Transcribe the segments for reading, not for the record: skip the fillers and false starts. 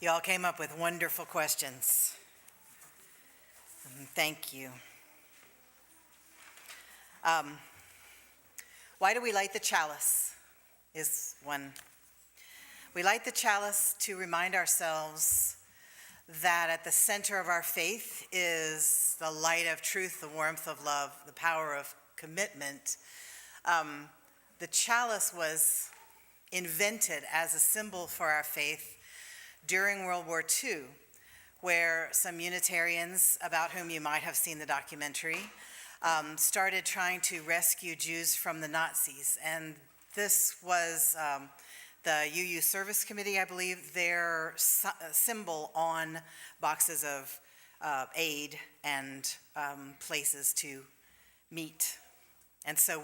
You all came up with wonderful questions. Thank you. Why do we light the chalice is one. We light the chalice to remind ourselves that at the center of our faith is the light of truth, the warmth of love, the power of commitment. The chalice was invented as a symbol for our faith during World War II, where some Unitarians, about whom you might have seen the documentary, started trying to rescue Jews from the Nazis. And this was the UU Service Committee, I believe, their symbol on boxes of aid and places to meet. And so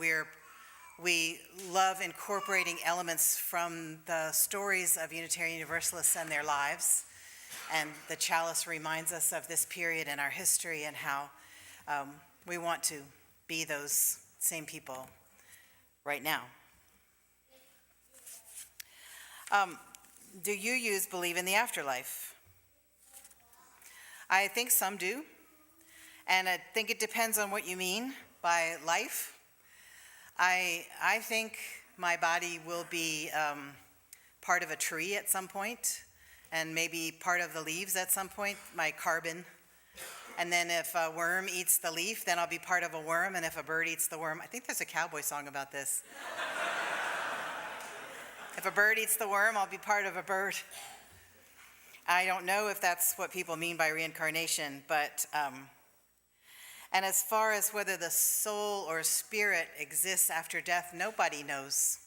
we love incorporating elements from the stories of Unitarian Universalists and their lives. And the chalice reminds us of this period in our history and how we want to be those same people right now. Do UUs believe in the afterlife? I think some do. And I think it depends on what you mean by life. I think my body will be part of a tree at some point, and maybe part of the leaves at some point, my carbon. And then if a worm eats the leaf, then I'll be part of a worm, and if a bird eats the worm, I think there's a cowboy song about this. If a bird eats the worm, I'll be part of a bird. I don't know if that's what people mean by reincarnation, but and as far as whether the soul or spirit exists after death, nobody knows.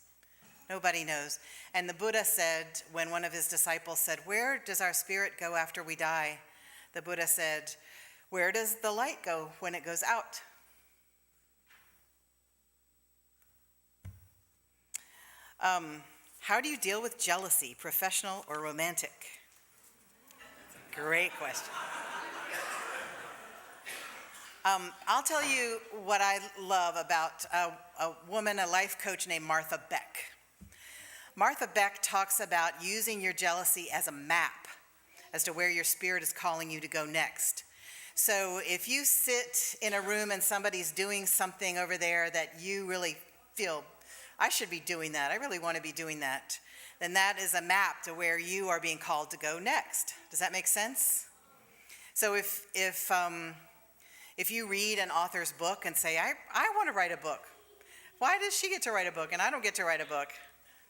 Nobody knows. And the Buddha said, when one of his disciples said, "Where does our spirit go after we die?" The Buddha said, "Where does the light go when it goes out?" How do you deal with jealousy, professional or romantic? Great question. I'll tell you what I love about a woman, a life coach named Martha Beck. Martha Beck talks about using your jealousy as a map as to where your spirit is calling you to go next. So if you sit in a room and somebody's doing something over there that you really feel, I should be doing that, I really want to be doing that, then that is a map to where you are being called to go next. Does that make sense? So if you read an author's book and say, I want to write a book. Why does she get to write a book and I don't get to write a book?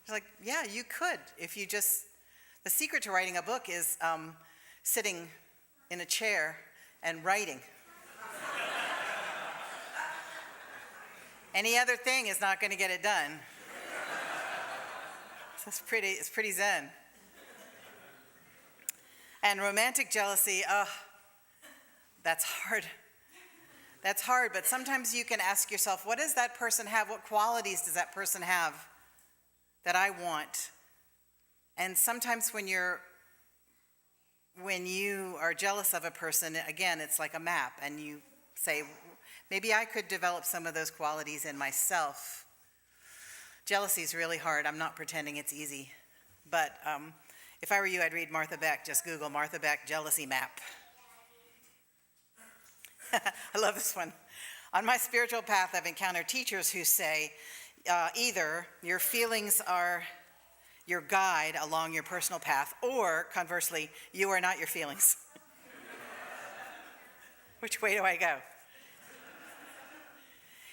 It's like, yeah, you could. If you just, the secret to writing a book is sitting in a chair and writing. Any other thing is not going to get it done. So it's pretty zen. And romantic jealousy, that's hard. That's hard, but sometimes you can ask yourself, what does that person have? What qualities does that person have that I want? And sometimes when you are jealous of a person, again, it's like a map, and you say, maybe I could develop some of those qualities in myself. Jealousy is really hard. I'm not pretending it's easy. But if I were you, I'd read Martha Beck. Just Google Martha Beck jealousy map. I love this one. On my spiritual path, I've encountered teachers who say either your feelings are your guide along your personal path, or conversely, you are not your feelings. Which way do I go?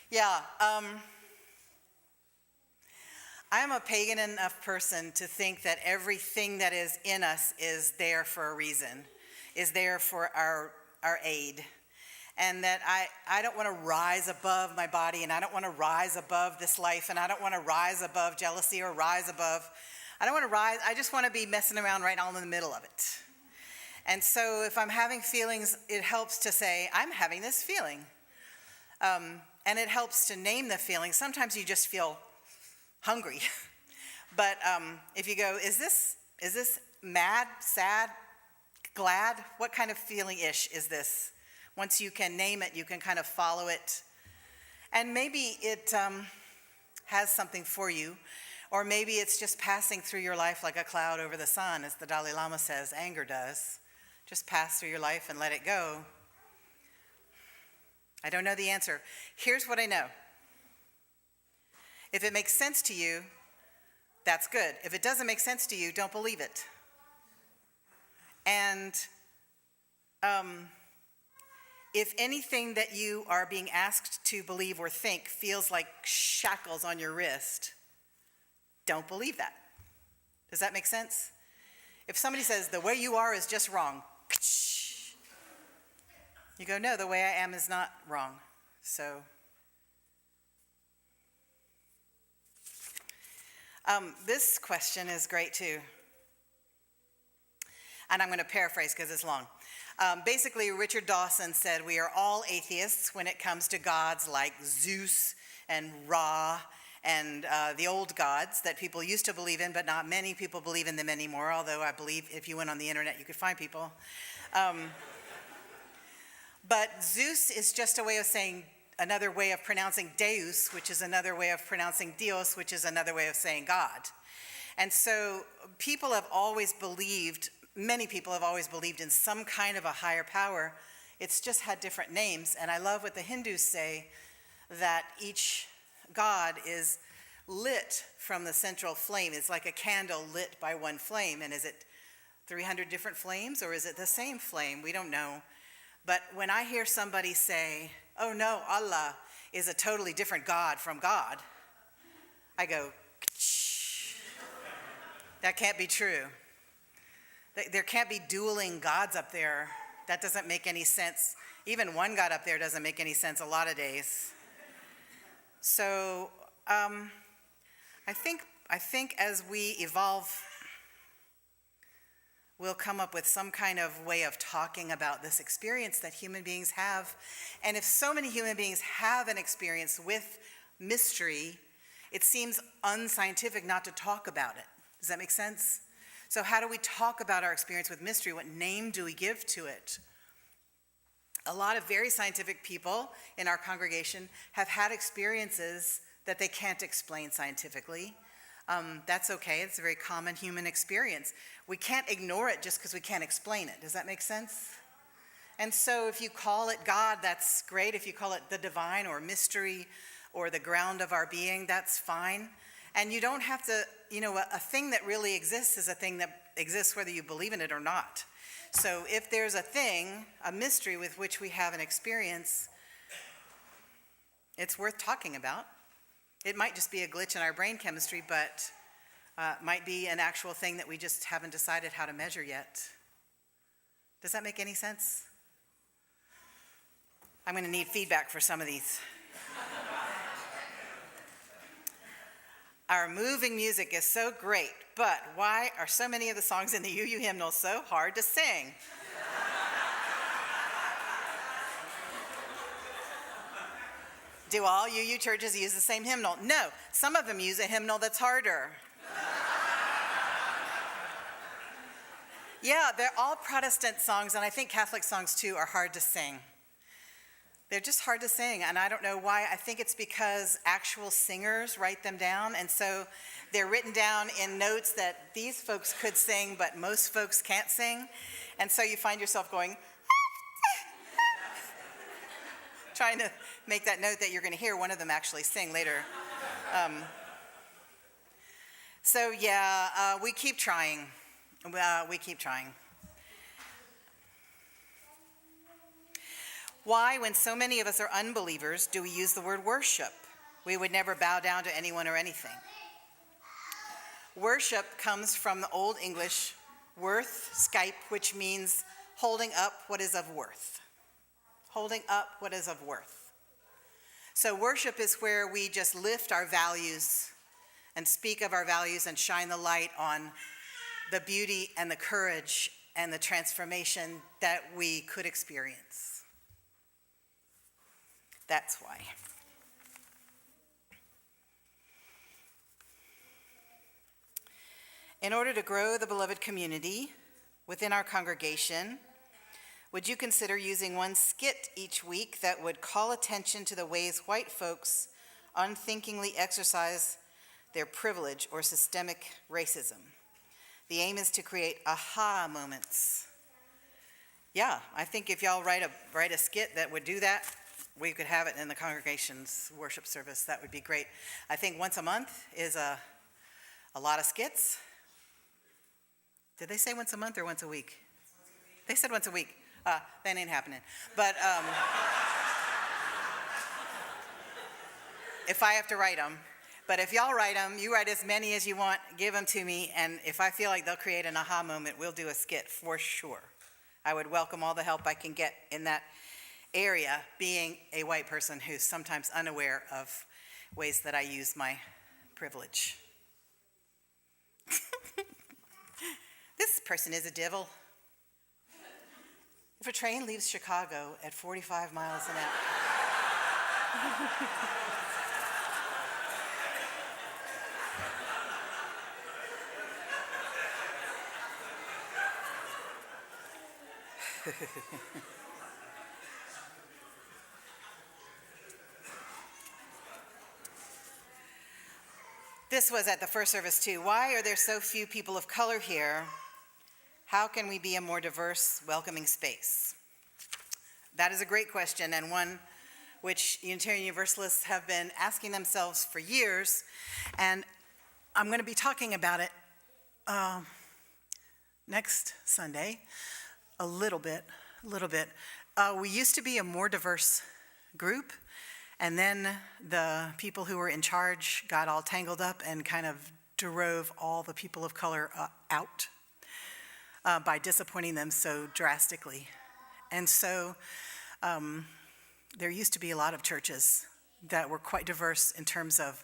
Yeah, I'm a pagan enough person to think that everything that is in us is there for a reason, is there for our aid. And that I don't want to rise above my body, and I don't want to rise above this life, and I don't want to rise above jealousy or rise above, I don't want to rise, I just want to be messing around right all in the middle of it. And so if I'm having feelings, it helps to say, I'm having this feeling. And it helps to name the feeling. Sometimes you just feel hungry. But if you go, is this mad, sad, glad? What kind of feeling-ish is this? Once you can name it, you can kind of follow it. And maybe it has something for you. Or maybe it's just passing through your life like a cloud over the sun, as the Dalai Lama says anger does. Just pass through your life and let it go. I don't know the answer. Here's what I know. If it makes sense to you, that's good. If it doesn't make sense to you, don't believe it. And if anything that you are being asked to believe or think feels like shackles on your wrist, don't believe that. Does that make sense? If somebody says, the way you are is just wrong, you go, no, the way I am is not wrong. So, this question is great too. And I'm going to paraphrase because it's long. Basically, Richard Dawson said we are all atheists when it comes to gods like Zeus and Ra and the old gods that people used to believe in, but not many people believe in them anymore, although I believe if you went on the internet, you could find people. But Zeus is just a way of saying, another way of pronouncing Deus, which is another way of pronouncing Dios, which is another way of saying God. And so people have always believed, many people have always believed in some kind of a higher power. It's just had different names. And I love what the Hindus say, that each God is lit from the central flame. It's like a candle lit by one flame. And is it 300 different flames, or is it the same flame? We don't know. But when I hear somebody say, oh no, Allah is a totally different God from God, I go, shh. That can't be true. There can't be dueling gods up there. That doesn't make any sense. Even one God up there doesn't make any sense a lot of days. So I think as we evolve, we'll come up with some kind of way of talking about this experience that human beings have. And if so many human beings have an experience with mystery, it seems unscientific not to talk about it. Does that make sense? So how do we talk about our experience with mystery? What name do we give to it? A lot of very scientific people in our congregation have had experiences that they can't explain scientifically. That's okay. It's a very common human experience. We can't ignore it just because we can't explain it. Does that make sense? And so if you call it God, that's great. If you call it the divine or mystery or the ground of our being, that's fine. And you don't have to, a thing that really exists is a thing that exists whether you believe in it or not. So if there's a thing, a mystery with which we have an experience, it's worth talking about. It might just be a glitch in our brain chemistry, but might be an actual thing that we just haven't decided how to measure yet. Does that make any sense? I'm going to need feedback for some of these. Our moving music is so great, but why are so many of the songs in the UU hymnal so hard to sing? Do all UU churches use the same hymnal? No, some of them use a hymnal that's harder. Yeah, they're all Protestant songs, and I think Catholic songs too are hard to sing. They're just hard to sing, and I don't know why. I think it's because actual singers write them down, and so they're written down in notes that these folks could sing, but most folks can't sing. And so you find yourself going, trying to make that note that you're going to hear one of them actually sing later. We keep trying. We keep trying. Why, when so many of us are unbelievers, do we use the word worship? We would never bow down to anyone or anything. Worship comes from the Old English worth, skype, which means holding up what is of worth. Holding up what is of worth. So worship is where we just lift our values and speak of our values and shine the light on the beauty and the courage and the transformation that we could experience. That's why. In order to grow the beloved community within our congregation, would you consider using one skit each week that would call attention to the ways white folks unthinkingly exercise their privilege or systemic racism. The aim is to create aha moments. Yeah, I think if y'all write a skit that would do that, we could have it in the congregation's worship service. That would be great. I think once a month is a lot of skits. Did they say once a month or once a week? They said once a week. That ain't happening. But if I have to write them. But if y'all write them, you write as many as you want, give them to me, and if I feel like they'll create an aha moment, we'll do a skit for sure. I would welcome all the help I can get in that area, being a white person who's sometimes unaware of ways that I use my privilege. This person is a devil. If a train leaves Chicago at 45 miles an hour. This was at the first service too. Why are there so few people of color here? How can we be a more diverse, welcoming space? That is a great question, and one which Unitarian Universalists have been asking themselves for years, and I'm going to be talking about it next Sunday, a little bit. We used to be a more diverse group, and then the people who were in charge got all tangled up and kind of drove all the people of color out by disappointing them so drastically. And so there used to be a lot of churches that were quite diverse in terms of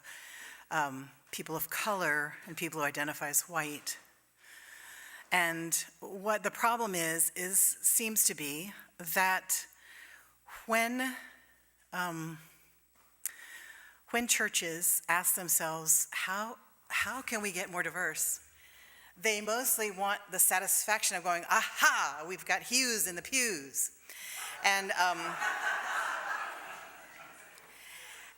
people of color and people who identify as white. And what the problem seems to be that when churches ask themselves, how can we get more diverse? They mostly want the satisfaction of going, aha, we've got hues in the pews. And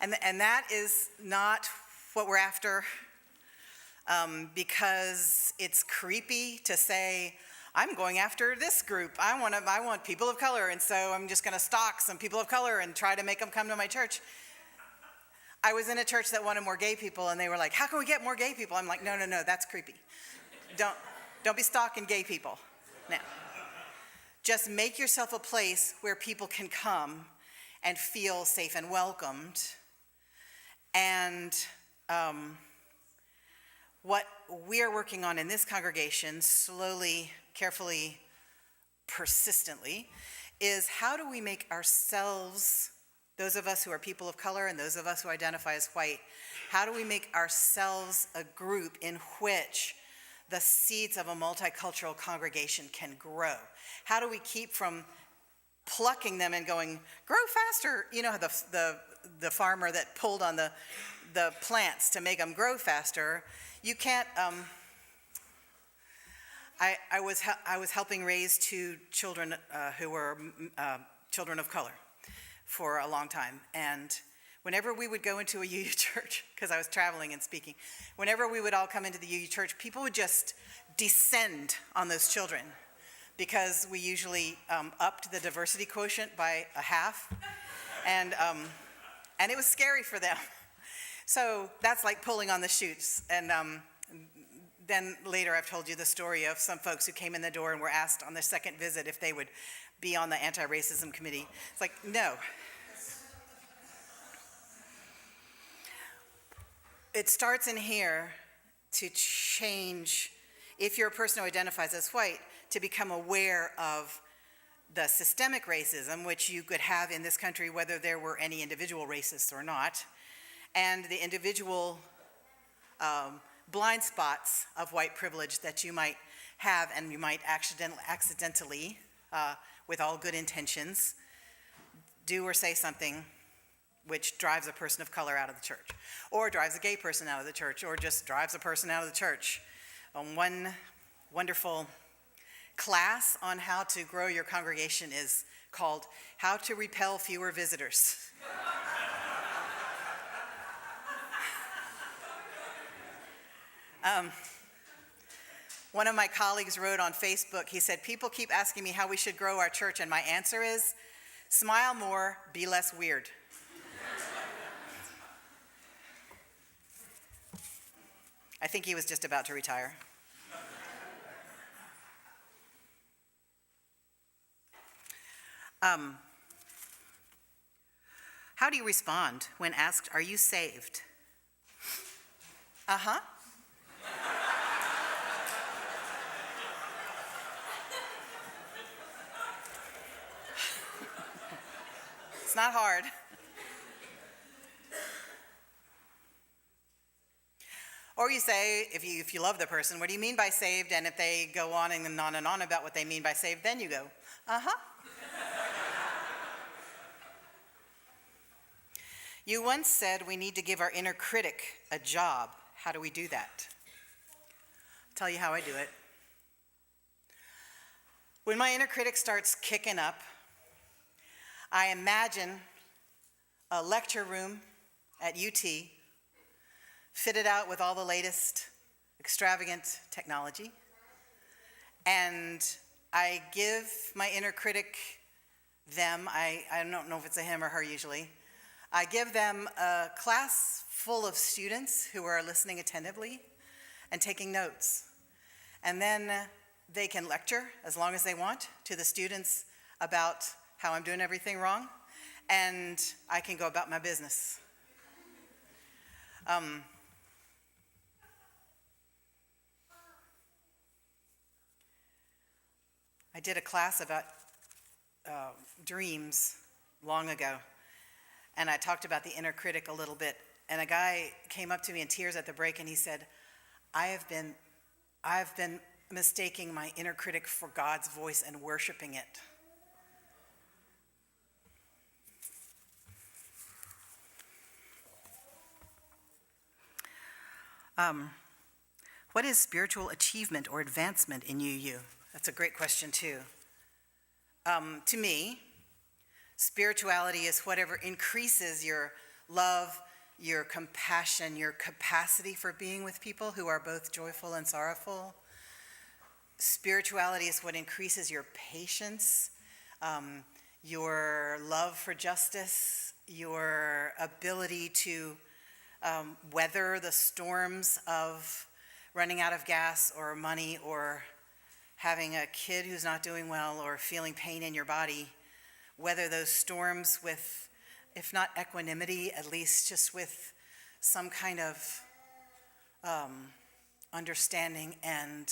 that is not what we're after, because it's creepy to say, I'm going after this group. I want people of color, and so I'm just going to stalk some people of color and try to make them come to my church. I was in a church that wanted more gay people, and they were like, how can we get more gay people? I'm like, no, that's creepy. Don't be stalking gay people. Now, just make yourself a place where people can come and feel safe and welcomed. And what we're working on in this congregation, slowly, carefully, persistently, is how do we make ourselves, those of us who are people of color and those of us who identify as white, how do we make ourselves a group in which the seeds of a multicultural congregation can grow? How do we keep from plucking them and going, grow faster? You know, the farmer that pulled on the plants to make them grow faster. You can't, I was helping raise two children who were children of color for a long time. And whenever we would go into a UU church, because I was traveling and speaking, whenever we would all come into the UU church, people would just descend on those children, because we usually upped the diversity quotient by a half, and it was scary for them. So that's like pulling on the chutes. And then later I've told you the story of some folks who came in the door and were asked on their second visit if they would be on the anti-racism committee. It's like, no. It starts in here to change, if you're a person who identifies as white, to become aware of the systemic racism, which you could have in this country whether there were any individual racists or not, and the individual blind spots of white privilege that you might have, and you might accidentally, with all good intentions, do or say something which drives a person of color out of the church, or drives a gay person out of the church, or just drives a person out of the church. One wonderful class on how to grow your congregation is called How to Repel Fewer Visitors. Um, One of my colleagues wrote on Facebook, he said, people keep asking me how we should grow our church, and my answer is, smile more, be less weird. I think he was just about to retire. How do you respond when asked, are you saved? Uh-huh. It's not hard. Or you say, if you love the person, what do you mean by saved? And if they go on and on about what they mean by saved, then you go, uh-huh. You once said we need to give our inner critic a job. How do we do that? I'll tell you how I do it. When my inner critic starts kicking up, I imagine a lecture room at UT fitted out with all the latest extravagant technology, and I give my inner critic I don't know if it's a him or her usually, I give them a class full of students who are listening attentively and taking notes. And then they can lecture as long as they want to the students about how I'm doing everything wrong, and I can go about my business. I did a class about dreams long ago, and I talked about the inner critic a little bit, and a guy came up to me in tears at the break, and he said, I've been mistaking my inner critic for God's voice and worshiping it. What is spiritual achievement or advancement in you? That's a great question too. To me, spirituality is whatever increases your love, your compassion, your capacity for being with people who are both joyful and sorrowful. Spirituality is what increases your patience, your love for justice, your ability to weather the storms of running out of gas or money or having a kid who's not doing well or feeling pain in your body. Weather those storms with, if not equanimity, at least just with some kind of understanding and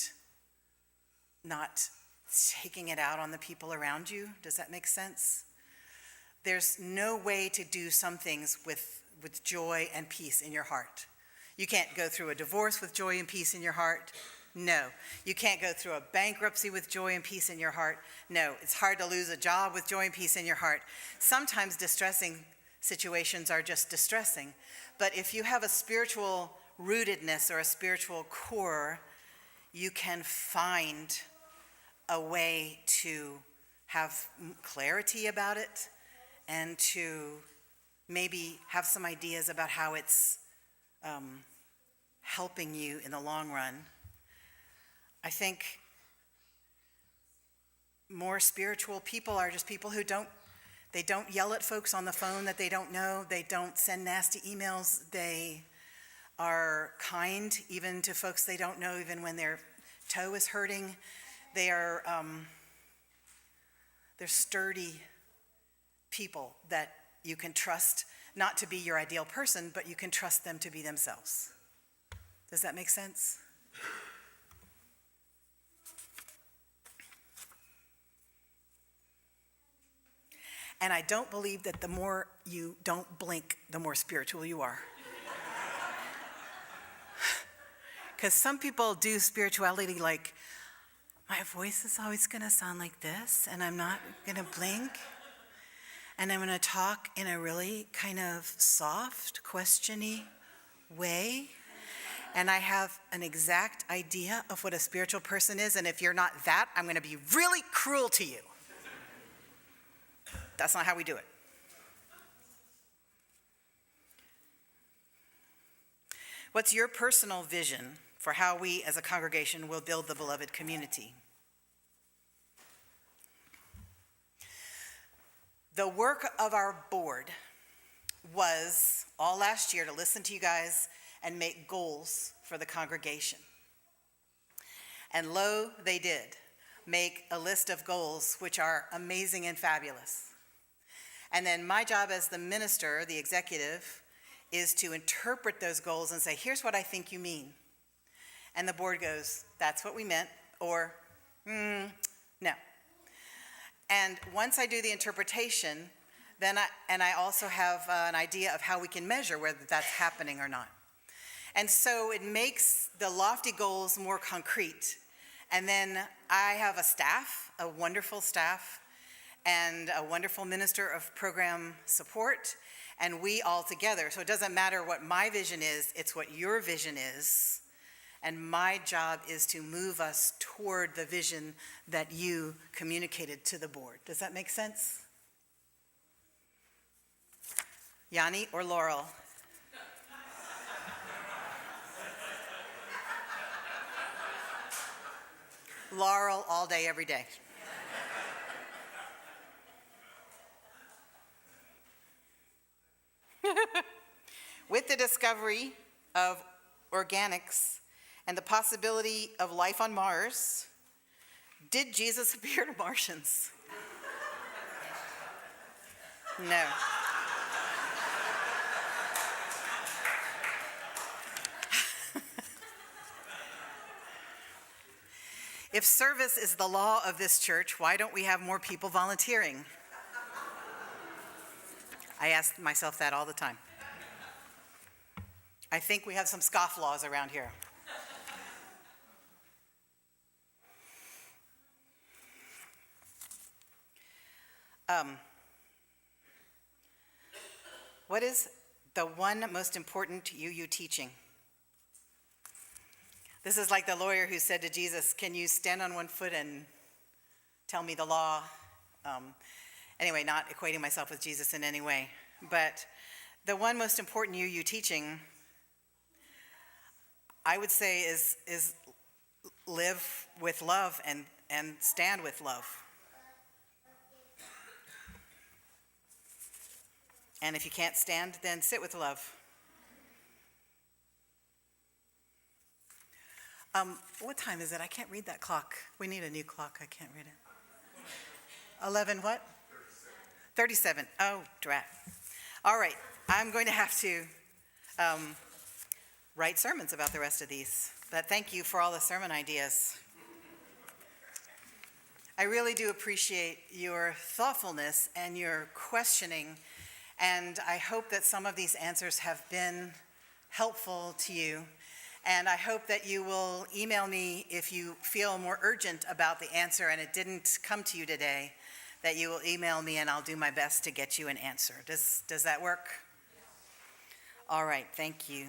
not taking it out on the people around you. Does that make sense? There's no way to do some things with joy and peace in your heart. You can't go through a divorce with joy and peace in your heart. No. You can't go through a bankruptcy with joy and peace in your heart. No. It's hard to lose a job with joy and peace in your heart. Sometimes distressing situations are just distressing. But if you have a spiritual rootedness or a spiritual core, you can find a way to have clarity about it and to maybe have some ideas about how it's helping you in the long run. I think more spiritual people are just people who don't yell at folks on the phone that they don't know. They don't send nasty emails. They are kind even to folks they don't know, even when their toe is hurting. They're sturdy people that you can trust not to be your ideal person, but you can trust them to be themselves. Does that make sense? And I don't believe that the more you don't blink, the more spiritual you are. Because some people do spirituality like, my voice is always going to sound like this, and I'm not going to blink. And I'm going to talk in a really kind of soft, question-y way. And I have an exact idea of what a spiritual person is, and if you're not that, I'm going to be really cruel to you. That's not how we do it. What's your personal vision for how we as a congregation will build the beloved community. The work of our board was all last year to listen to you guys and make goals for the congregation. And lo, they did make a list of goals which are amazing and fabulous. And then my job as the minister, the executive, is to interpret those goals and say, here's what I think you mean. And the board goes, that's what we meant, or no. And once I do the interpretation, then I also have an idea of how we can measure whether that's happening or not. And so it makes the lofty goals more concrete. And then I have a staff, a wonderful staff, and a wonderful minister of program support, and we all together. So it doesn't matter what my vision is, it's what your vision is. And my job is to move us toward the vision that you communicated to the board. Does that make sense? Yanni or Laurel? Laurel all day, every day. With the discovery of organics and the possibility of life on Mars, did Jesus appear to Martians? No. If service is the law of this church, why don't we have more people volunteering? I ask myself that all the time. I think we have some scofflaws around here. What is the one most important UU teaching? This is like the lawyer who said to Jesus, can you stand on one foot and tell me the law? Anyway, not equating myself with Jesus in any way. But the one most important UU teaching, I would say, is live with love and stand with love. And if you can't stand, then sit with love. What time is it? I can't read that clock. We need a new clock. I can't read it. 11 what? 37. Oh, drat. All right. I'm going to have to write sermons about the rest of these. But thank you for all the sermon ideas. I really do appreciate your thoughtfulness and your questioning. And I hope that some of these answers have been helpful to you. And I hope that you will email me if you feel more urgent about the answer and it didn't come to you today, that you will email me and I'll do my best to get you an answer. Does that work? All right, thank you.